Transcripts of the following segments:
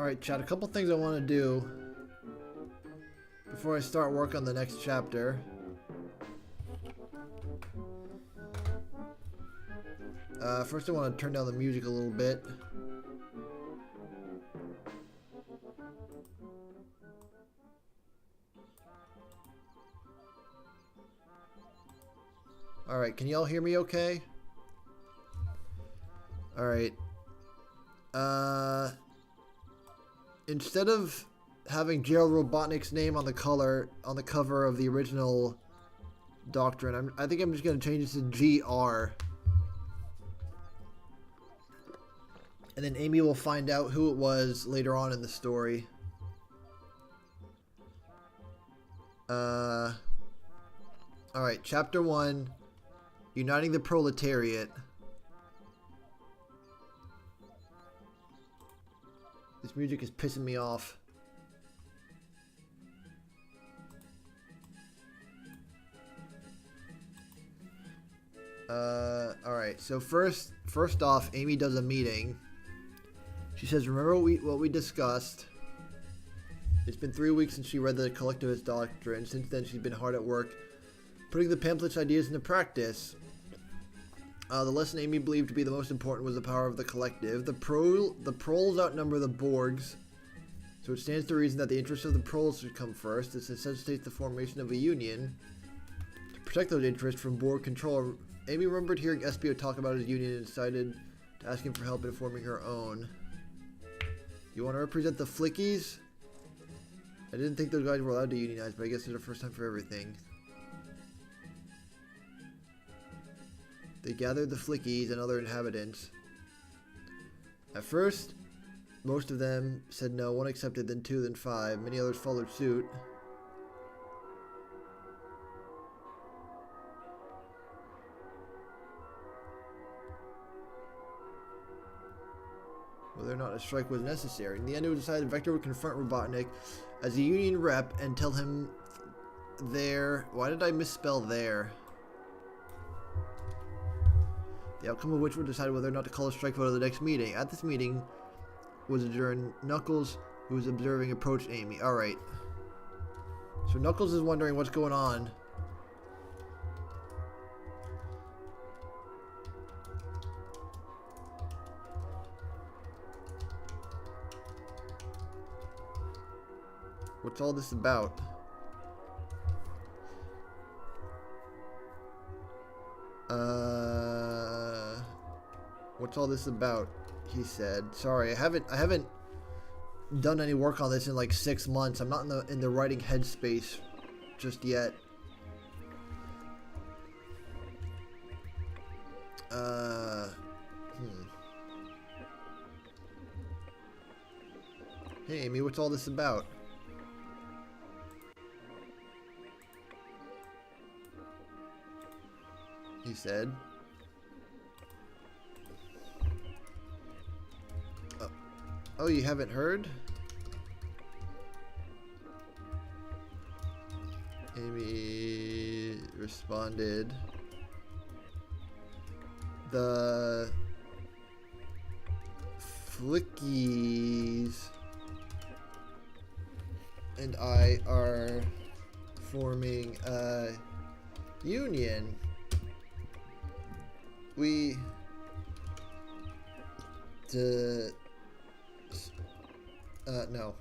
Alright, chat, a couple things I want to do before I start work on the next chapter. First I want to turn down the music a little bit. Alright, can y'all hear me okay? Alright. Instead of having Gerald Robotnik's name on the cover of the original Doctrine, I think I'm just going to change it to GR. And then Amy will find out who it was later on in the story. Alright, Chapter 1, Uniting the Proletariat. This music is pissing me off. Alright, so first off, Amy does a meeting. She says, remember what we discussed. It's been 3 weeks since she read the collectivist doctrine. Since then, she's been hard at work putting the pamphlet's ideas into practice. The lesson Amy believed to be the most important was the power of the collective. The proles outnumber the Borgs, so it stands to reason that the interests of the proles should come first. This necessitates the formation of a union to protect those interests from Borg control. Amy remembered hearing Espio talk about his union and decided to ask him for help in forming her own. You want to represent the Flickies? I didn't think those guys were allowed to unionize, but I guess it's the first time for everything. They gathered the Flickies and other inhabitants. At first, most of them said no, one accepted, then two, then five. Many others followed suit. Whether or not a strike was necessary. In the end, it was decided Vector would confront Robotnik as a union rep and tell him there... Why did I misspell there? The outcome of which would decide whether or not to call a strike vote at the next meeting. At this meeting was adjourned. Knuckles, who was observing, approached Amy. Alright. So Knuckles is wondering what's going on. What's all this about? What's all this about? He said. Sorry, I haven't done any work on this in like 6 months. I'm not in the writing headspace just yet. Hey Amy, what's all this about? He said. Oh, you haven't heard? Amy responded. The Flickies and I are forming a union. We no.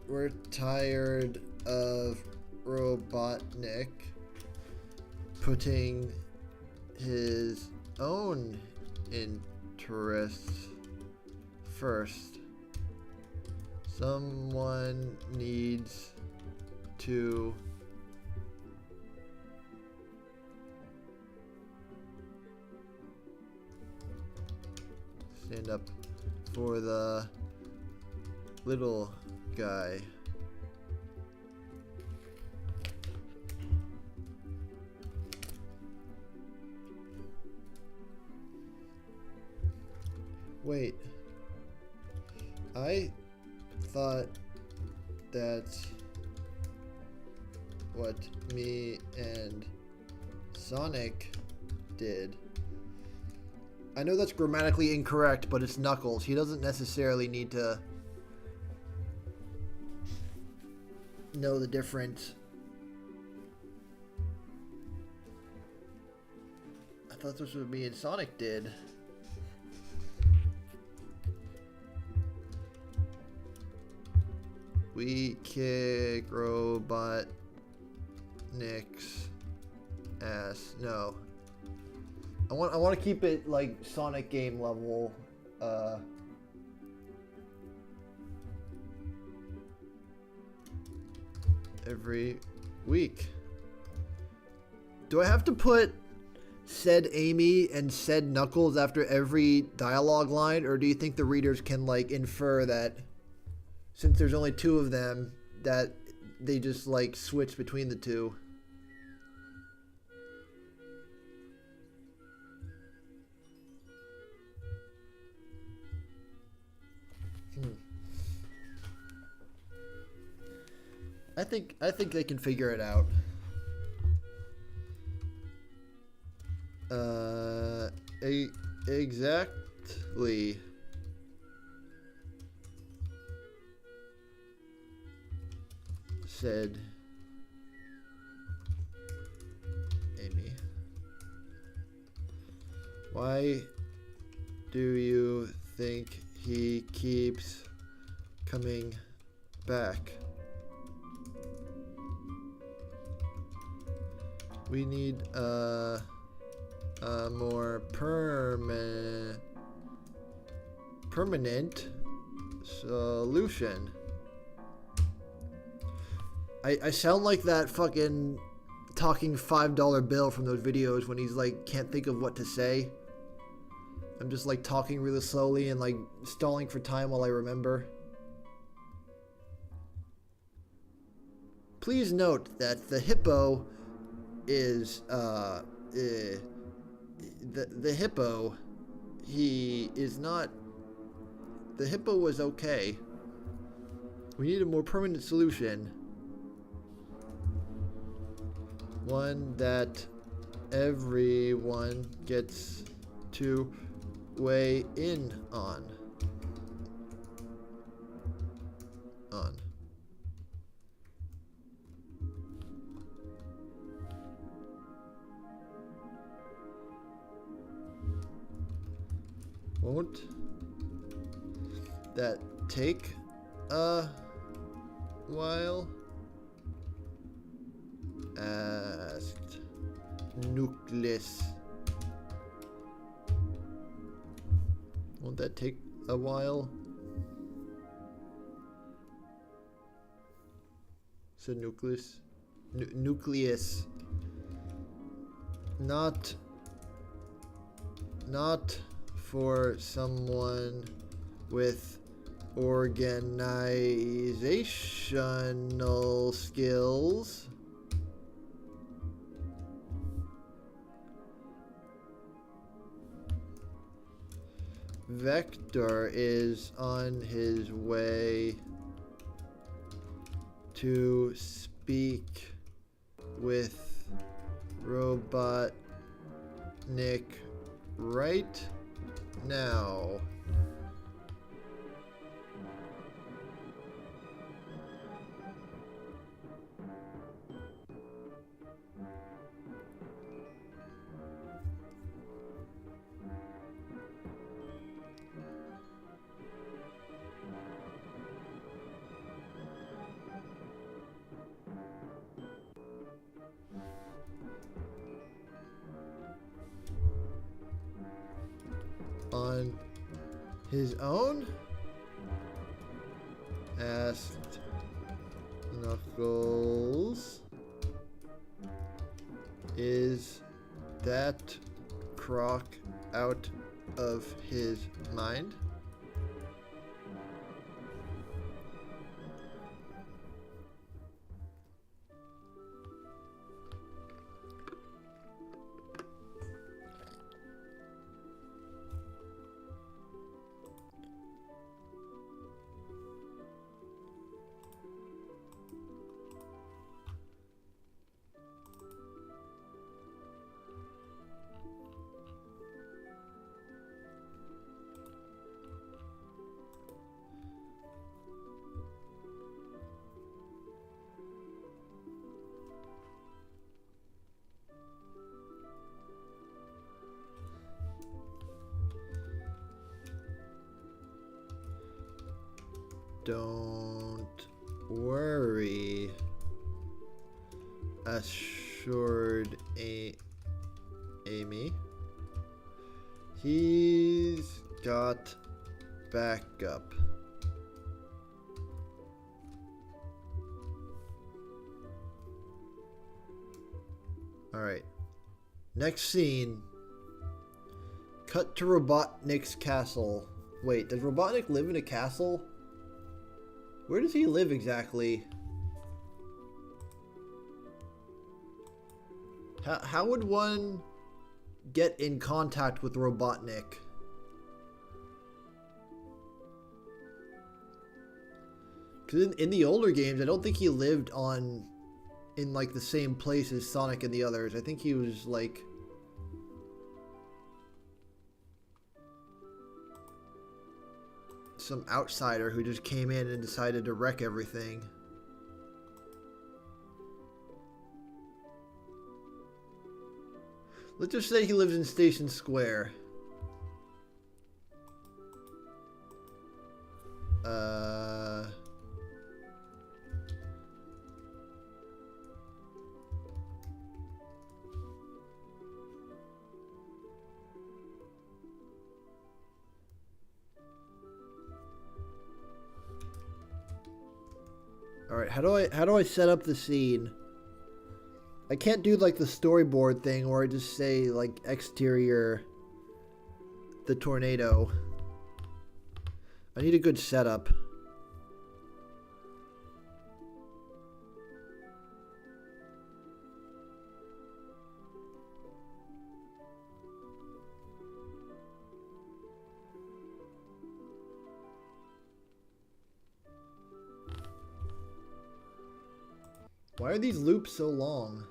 We're tired of Robotnik putting his own interests first. Someone needs to stand up for the little guy. Wait. I thought that's what me and Sonic did. I know that's grammatically incorrect, but it's Knuckles. He doesn't necessarily need to know the difference. I thought this was what me and Sonic did. We kick Robotnik's ass. No. I want to keep it like Sonic game level. Every week. Do I have to put said Amy and said Knuckles after every dialogue line, or do you think the readers can like infer that since there's only two of them that they just like switch between the two? I think they can figure it out. Exactly. Said Amy. Why do you think he keeps coming back? We need a more permanent solution. I sound like that fucking talking $5 bill from those videos when he's like can't think of what to say. I'm just like talking really slowly and like stalling for time while I remember. Please note that the hippo is the hippo, he is not, the hippo was okay. We need a more permanent solution. One that everyone gets to weigh in on. Won't that take a while? Asked Nucleus. Won't that take a while? Said Nucleus. Nucleus. Not for someone with organizational skills. Vector is on his way to speak with Robotnik right now. On his own? Asked Knuckles. Is that Croc out of his mind? Don't worry, assured Amy. He's got backup. Alright. Next scene. Cut to Robotnik's castle. Wait, does Robotnik live in a castle? Where does he live exactly? How would one get in contact with Robotnik? Because in the older games, I don't think he lived in like the same place as Sonic and the others. I think he was like some outsider who just came in and decided to wreck everything. Let's just say he lives in Station Square. All right, how do I set up the scene? I can't do like the storyboard thing where I just say like exterior the tornado. I need a good setup. Why are these loops so long?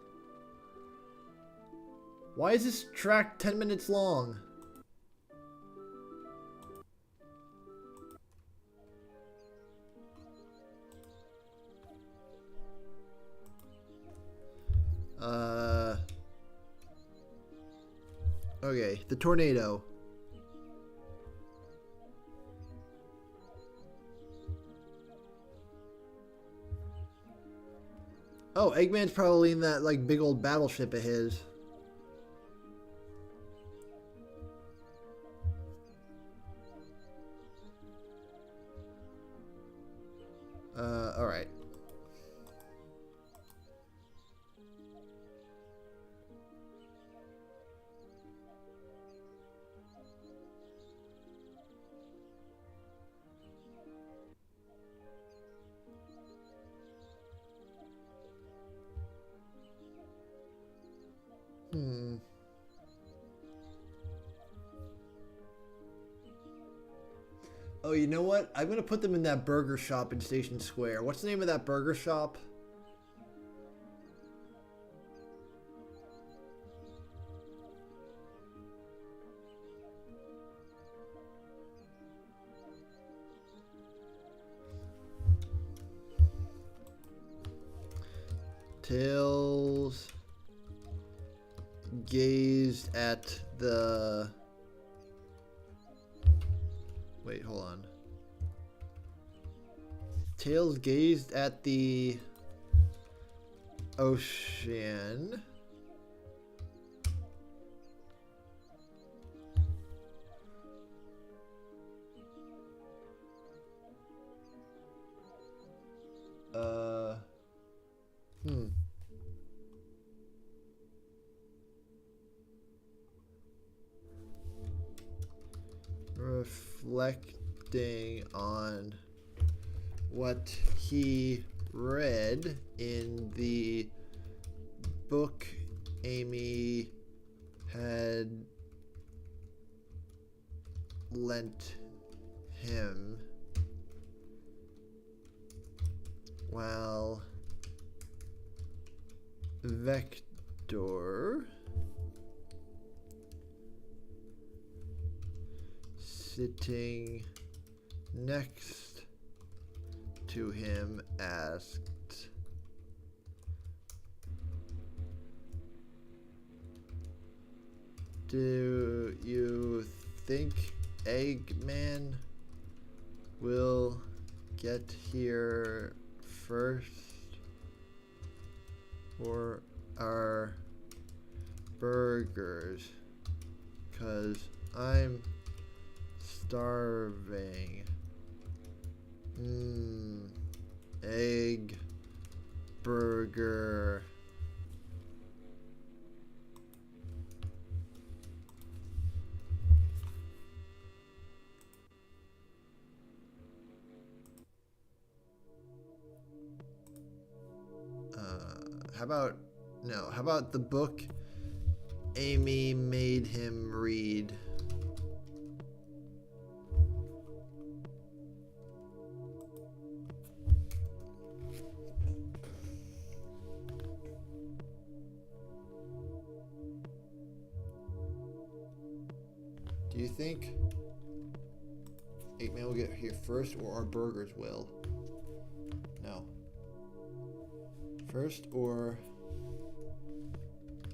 Why is this track 10 minutes long? Okay, the tornado. Oh, Eggman's probably in that like big old battleship of his. Alright. Oh, you know what? I'm gonna put them in that burger shop in Station Square. What's the name of that burger shop? Tails gazed at the... Wait, hold on. Tails gazed at the ocean. Reflecting on what he read in the book Amy had lent him while Vector sitting next to him asked, "Do you think Eggman will get here first or our burgers? 'Cause I'm starving. Egg burger. How about the book Amy made him read? Do you think Eggman will get here first or our burgers will? No. First or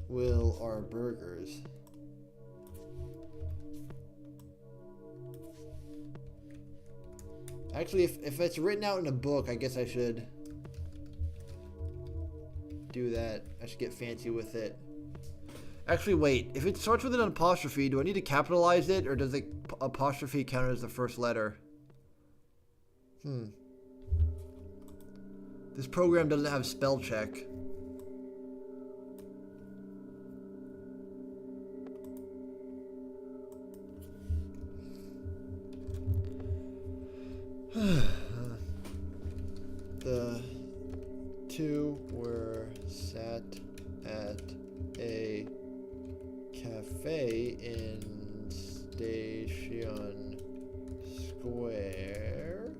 will our burgers? Actually, if it's written out in a book, I guess I should do that. I should get fancy with it. Actually, wait. If it starts with an apostrophe, do I need to capitalize it, or does the apostrophe count as the first letter? This program doesn't have spell check. The two were sat at a cafe in Station Square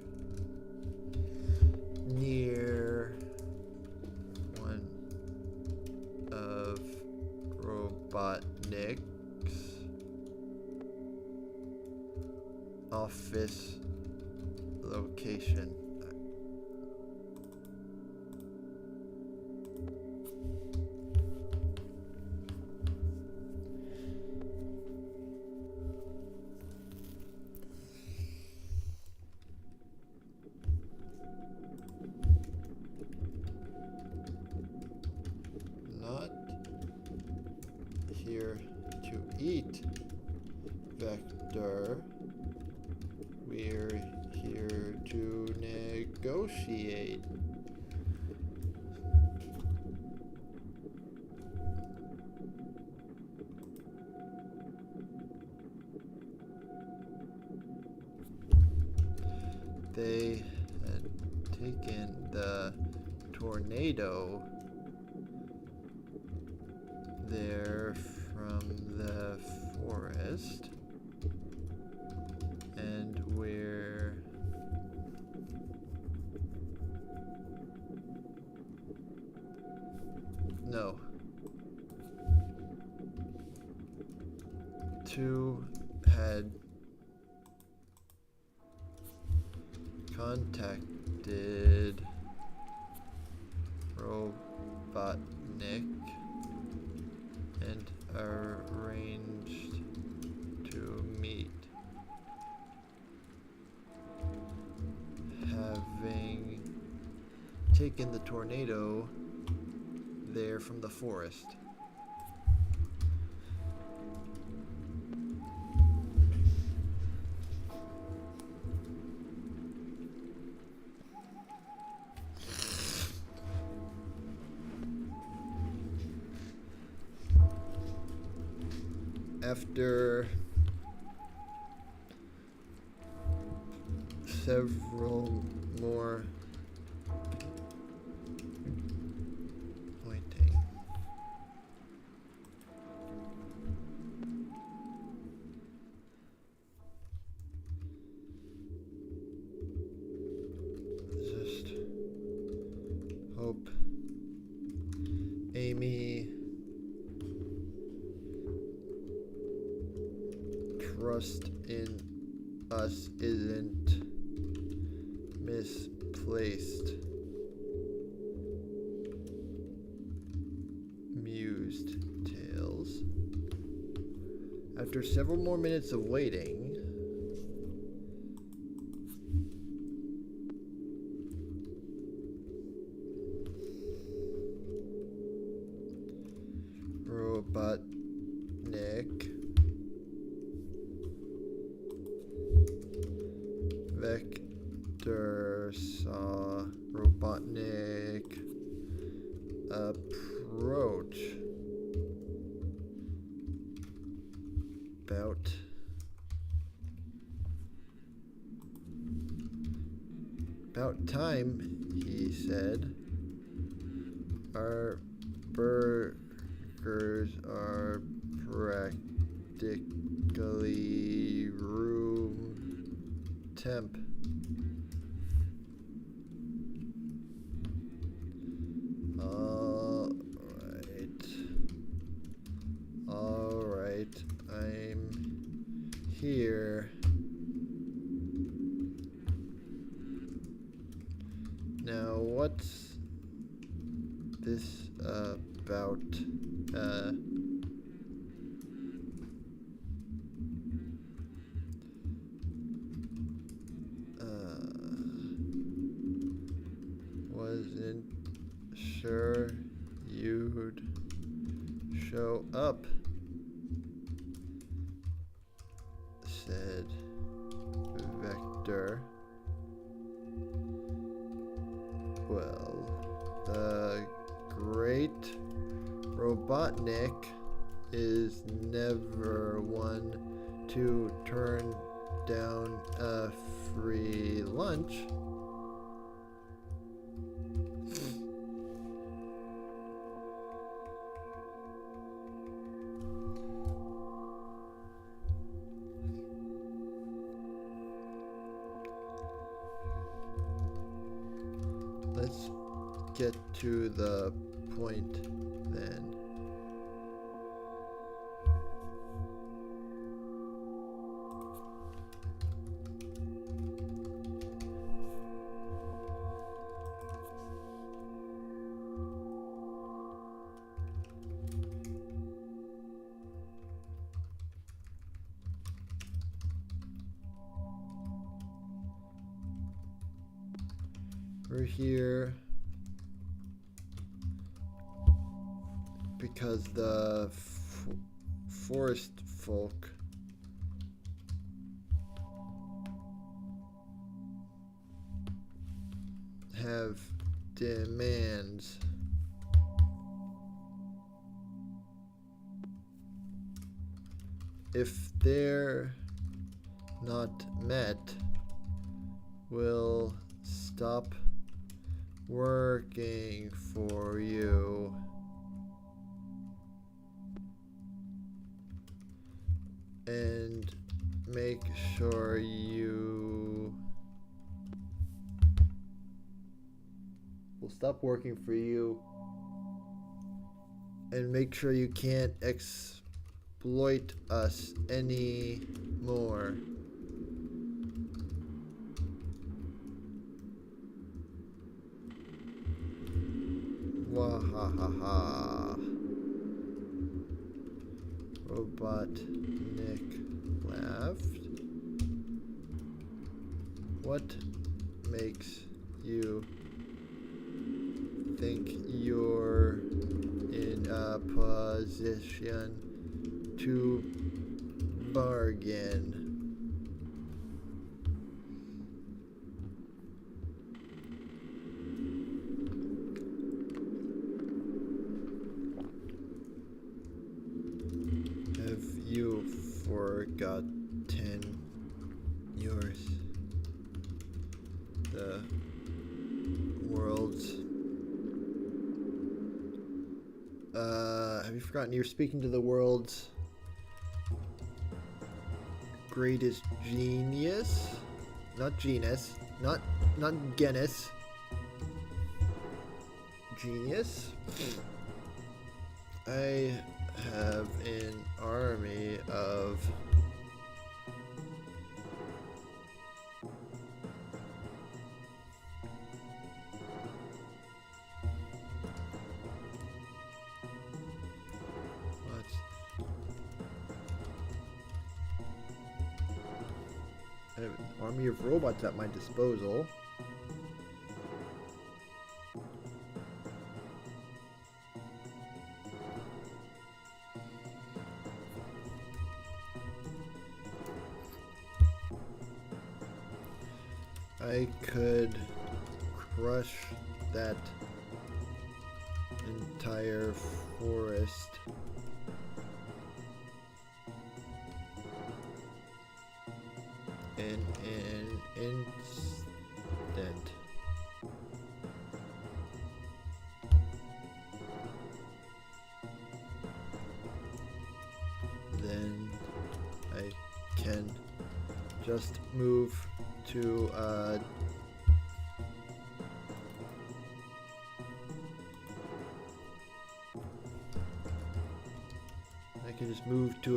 near one of Robotnik's office location. Not here to eat, Vector. We're here to negotiate. They had taken the tornado there from the forest, and we're no. Two had contacted Robotnik and arranged to meet. Having taken the tornado there from the forest. After several more waiting. Just hope Amy trust in us isn't misplaced. Mused Tails. After several more minutes of waiting, About time, he said. Our burgers are practically room temp. Alright, I'm here. Now, what's this about? Wasn't sure you'd show up, said Vector. Well, the great Robotnik is never one to turn down a free lunch. Let's get to the point then. We're here because the forest folk have demands. If they're not met, we'll stop working for you. And make sure you will stop working for you and make sure you can't exploit us anymore. Wahahaha. Robotnik laughed. What makes you think you're in a position to bargain? You forgotten yours. The world's have you forgotten you're speaking to the world's greatest genius? Not genus. Not genus. Genius? I have an army of I have an army of robots at my disposal. I could crush that entire forest in an instant. Then I can just move to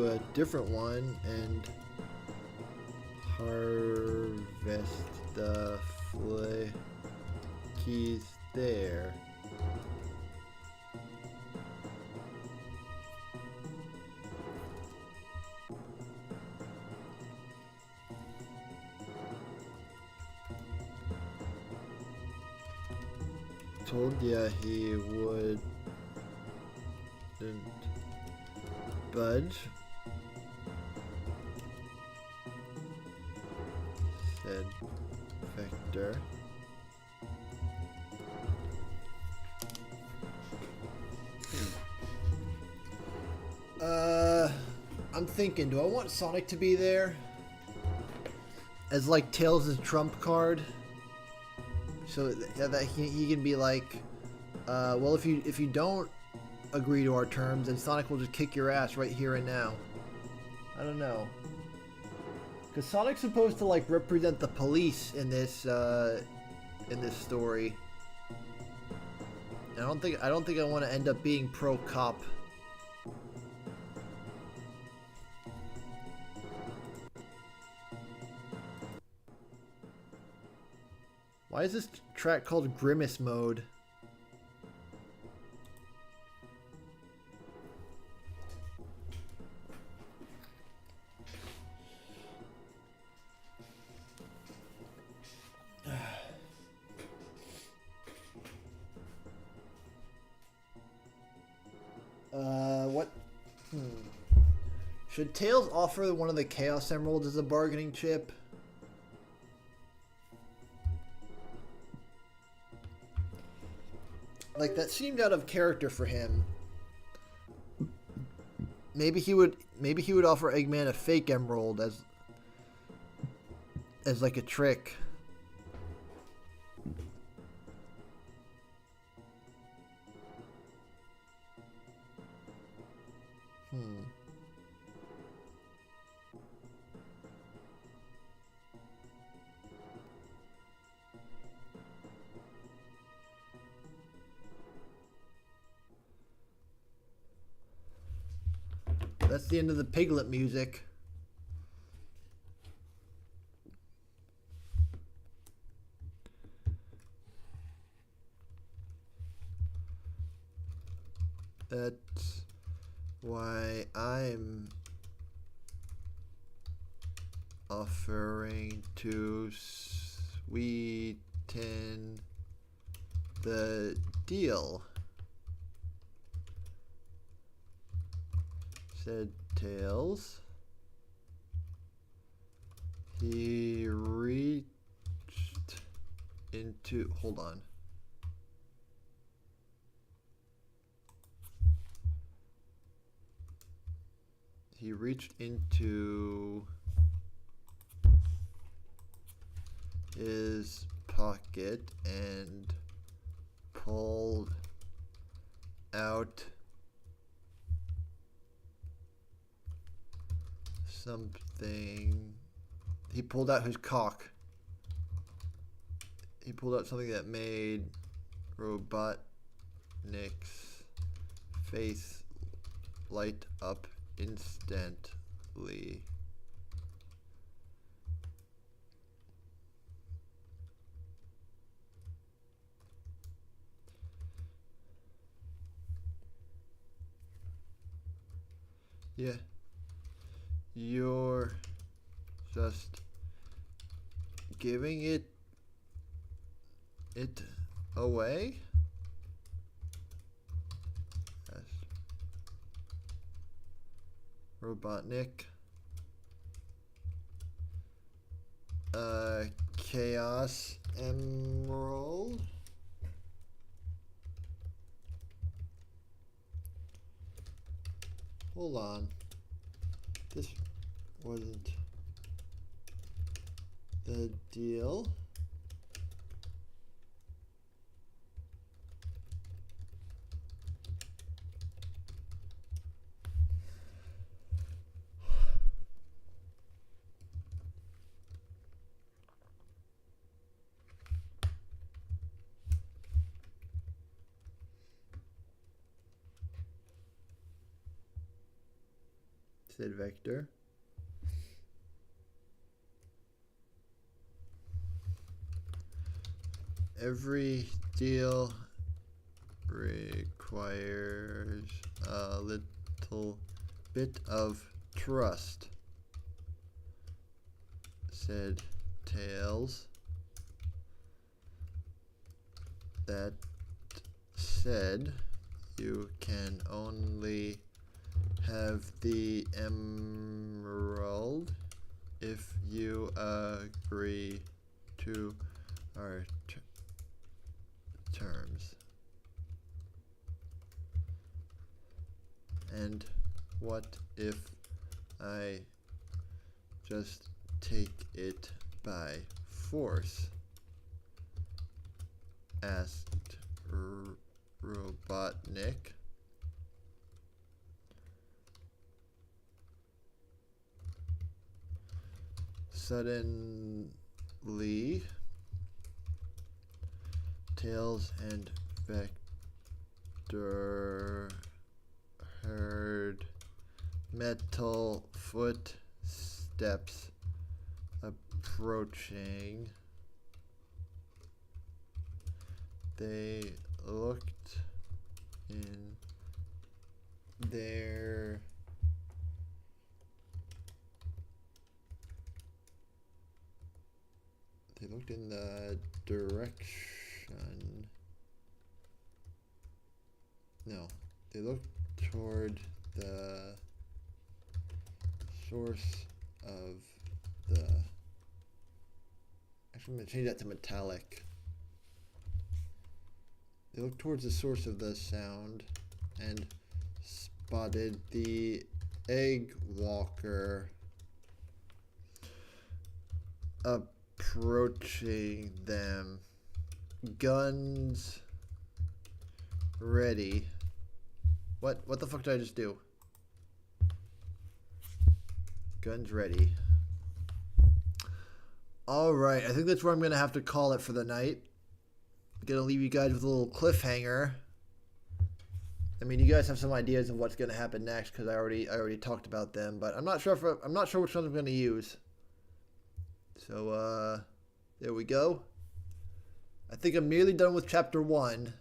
a different one and harvest the keys there. Told ya he wouldn't budge, said Vector. I'm thinking, do I want Sonic to be there as like Tails' trump card, so that he can be like, well, if you don't agree to our terms, then Sonic will just kick your ass right here and now. I don't know, because Sonic's supposed to like represent the police in this story. I don't think I want to end up being pro cop. Why is this track called Grimace Mode? What? Should Tails offer one of the Chaos Emeralds as a bargaining chip? Like, that seemed out of character for him. Maybe he would offer Eggman a fake emerald as like a trick. That's the end of the Piglet music. That's why I'm offering to sweeten the deal, said Tails. He reached into... Hold on. He reached into his pocket and pulled out something. He pulled out his cock. He pulled out something that made Robotnik's face light up instantly. Yeah. You're just giving it away? Yes. Robotnik. Chaos Emerald. Hold on. This wasn't... the deal. Said vector. Every deal requires a little bit of trust, said Tails. That said, you can only have the emerald if you agree to our terms. And what if I just take it by force? Asked Robotnik. Suddenly, Tails and Vector heard metal footsteps approaching. They looked in their the direction. No, they looked toward the source of the. Actually, I'm going to change that to metallic. They looked towards the source of the sound and spotted the egg walker approaching them, guns ready. What the fuck did I just do? Guns ready. Alright, I think that's where I'm gonna have to call it for the night. Gonna leave you guys with a little cliffhanger. I mean, you guys have some ideas of what's gonna happen next because I already talked about them, but I'm not sure which ones I'm gonna use. So there we go. I think I'm nearly done with chapter 1.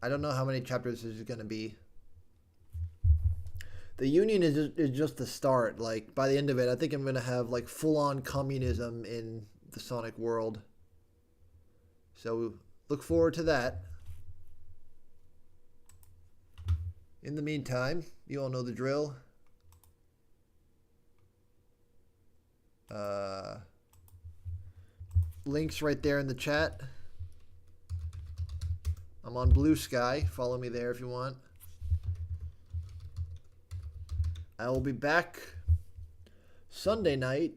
I don't know how many chapters this is gonna be. The Union is just the start. Like, by the end of it, I think I'm gonna have like full-on communism in the Sonic world. So look forward to that. In the meantime, you all know the drill. Links right there in the chat. I'm on Blue Sky. Follow me there if you want. I will be back Sunday night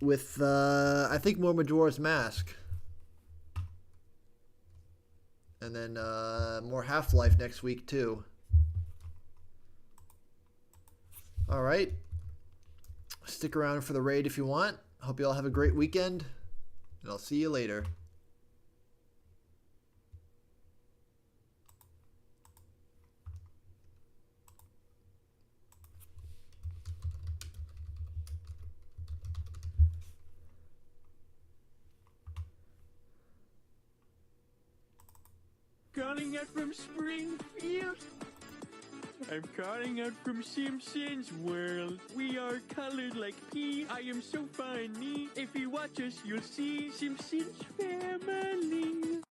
with, I think, more Majora's Mask. And then more Half-Life next week, too. Alright. Stick around for the raid if you want. Hope you all have a great weekend. And I'll see you later. Calling out from Springfield. I'm calling out from Simpsons World. We are colored like pea. I am so funny. If you watch us, you'll see Simpsons family.